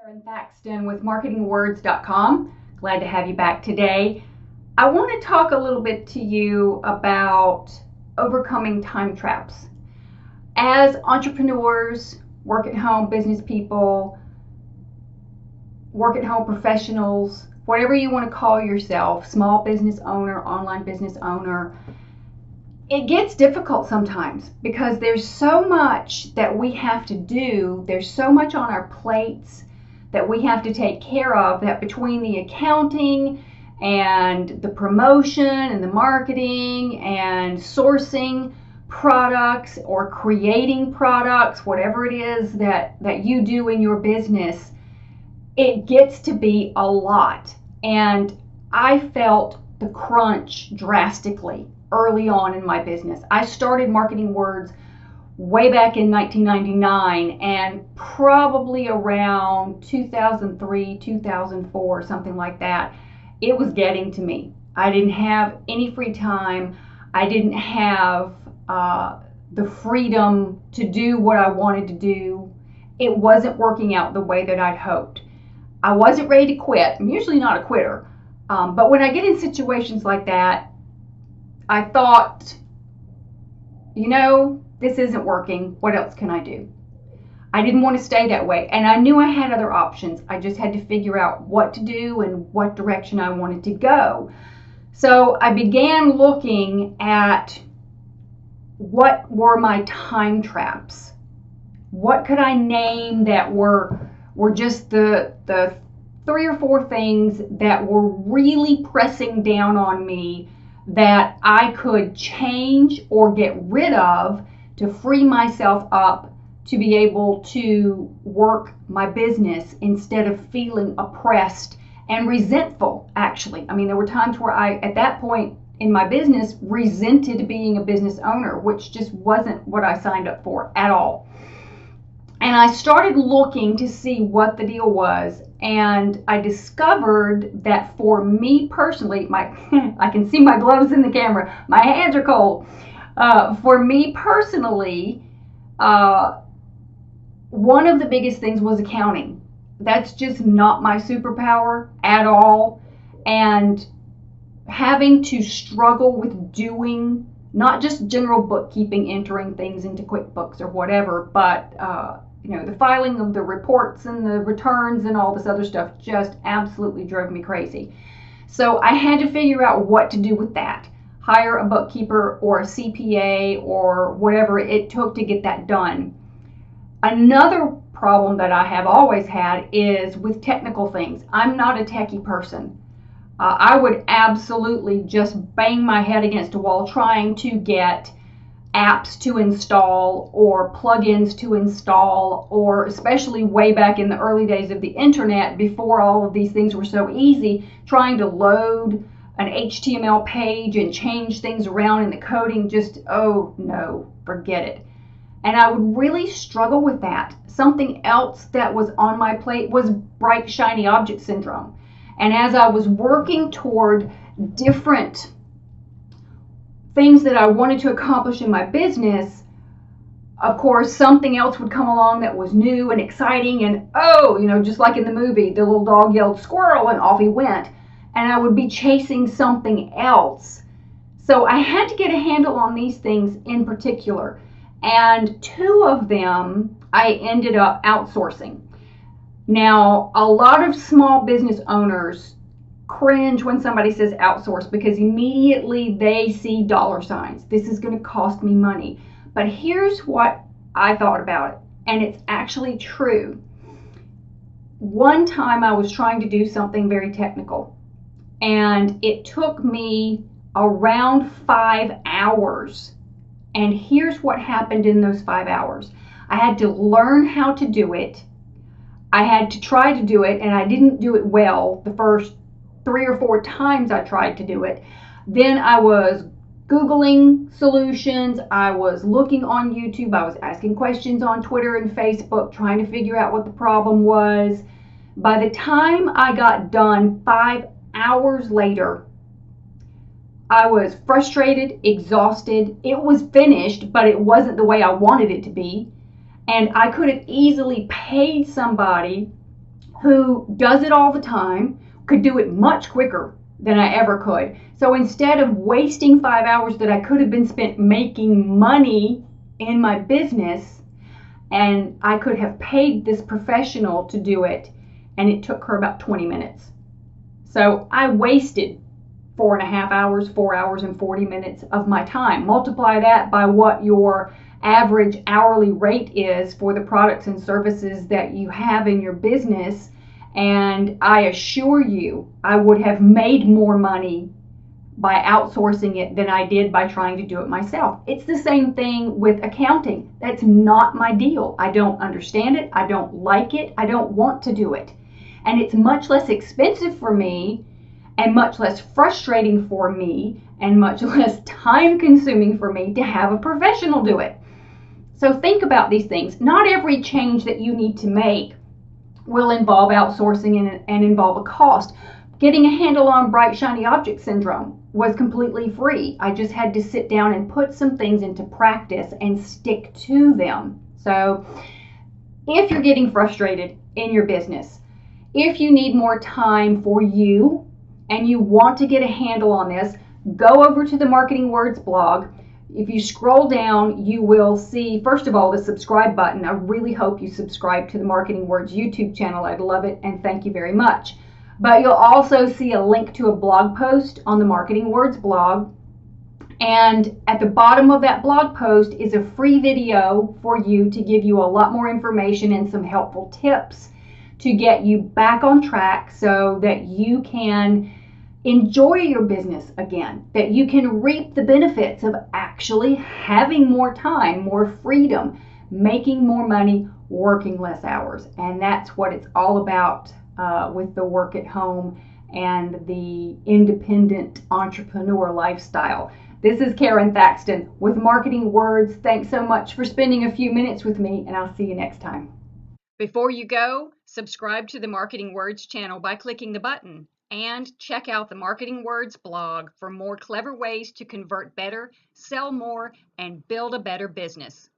Karen Thaxton with marketingwords.com. Glad to have you back today. I want to talk a little bit to you about overcoming time traps. As entrepreneurs, work at home business people, work at home professionals, whatever you want to call yourself, small business owner, online business owner, it gets difficult sometimes because there's so much that we have to do. There's so much on our plates that we have to take care of, that between the accounting and the promotion and the marketing and sourcing products or creating products, whatever it is that you do in your business, it gets to be a lot. And I felt the crunch drastically early on in my business. I started Marketing Words way back in 1999, and probably around 2003, 2004, something like that, it was getting to me. I didn't have any free time. I didn't have the freedom to do what I wanted to do. It wasn't working out the way that I'd hoped. I wasn't ready to quit. I'm usually not a quitter. But when I get in situations like that, I thought, this isn't working. What else can I do? I didn't want to stay that way. And I knew I had other options. I just had to figure out what to do and what direction I wanted to go. So I began looking at what were my time traps. What could I name that were just the 3 or 4 things that were really pressing down on me that I could change or get rid of to free myself up to be able to work my business instead of feeling oppressed and resentful, actually. I mean, there were times where I, at that point in my business, resented being a business owner, which just wasn't what I signed up for at all. And I started looking to see what the deal was, and I discovered that for me personally, I can see my gloves in the camera, my hands are cold. For me personally, one of the biggest things was accounting. That's just not my superpower at all. And having to struggle with doing not just general bookkeeping, entering things into QuickBooks or whatever, but the filing of the reports and the returns and all this other stuff just absolutely drove me crazy. So I had to figure out what to do with that. Hire a bookkeeper or a CPA or whatever it took to get that done. Another problem that I have always had is with technical things. I'm not a techie person. I would absolutely just bang my head against a wall trying to get apps to install or plugins to install, or especially way back in the early days of the internet, before all of these things were so easy, trying to load an HTML page and change things around in the coding, just, oh no, forget it. And I would really struggle with that. Something else that was on my plate was bright, shiny object syndrome. And as I was working toward different things that I wanted to accomplish in my business, of course, something else would come along that was new and exciting, and just like in the movie, the little dog yelled squirrel and off he went, and I would be chasing something else. So I had to get a handle on these things in particular, and 2 of them I ended up outsourcing. Now, a lot of small business owners cringe when somebody says outsource because immediately they see dollar signs. This is going to cost me money. But here's what I thought about it, and it's actually true. One time I was trying to do something very technical, and it took me around 5 hours. And here's what happened in those 5 hours. I had to learn how to do it. I had to try to do it, and I didn't do it well the first 3 or 4 times I tried to do it. Then I was Googling solutions. I was looking on YouTube. I was asking questions on Twitter and Facebook, trying to figure out what the problem was. By the time I got done 5 hours later, I was frustrated, exhausted. It was finished, but it wasn't the way I wanted it to be. And I could have easily paid somebody who does it all the time, could do it much quicker than I ever could. So instead of wasting 5 hours that I could have been spent making money in my business, and I could have paid this professional to do it, and it took her about 20 minutes. So I wasted 4.5 hours, 4 hours and 40 minutes of my time. Multiply that by what your average hourly rate is for the products and services that you have in your business, and I assure you, I would have made more money by outsourcing it than I did by trying to do it myself. It's the same thing with accounting. That's not my deal. I don't understand it. I don't like it. I don't want to do it. And it's much less expensive for me, and much less frustrating for me, and much less time consuming for me to have a professional do it. So think about these things. Not every change that you need to make will involve outsourcing and involve a cost. Getting a handle on bright shiny object syndrome was completely free. I just had to sit down and put some things into practice and stick to them. So if you're getting frustrated in your business, if you need more time for you and you want to get a handle on this, go over to the Marketing Words blog. If you scroll down, you will see, first of all, the subscribe button. I really hope you subscribe to the Marketing Words YouTube channel. I'd love it, and thank you very much. But you'll also see a link to a blog post on the Marketing Words blog. And at the bottom of that blog post is a free video for you to give you a lot more information and some helpful tips to get you back on track so that you can enjoy your business again, that you can reap the benefits of actually having more time, more freedom, making more money, working less hours. And that's what it's all about with the work at home and the independent entrepreneur lifestyle. This is Karen Thaxton with Marketing Words. Thanks so much for spending a few minutes with me, and I'll see you next time. Before you go, subscribe to the Marketing Words channel by clicking the button, and check out the Marketing Words blog for more clever ways to convert better, sell more, and build a better business.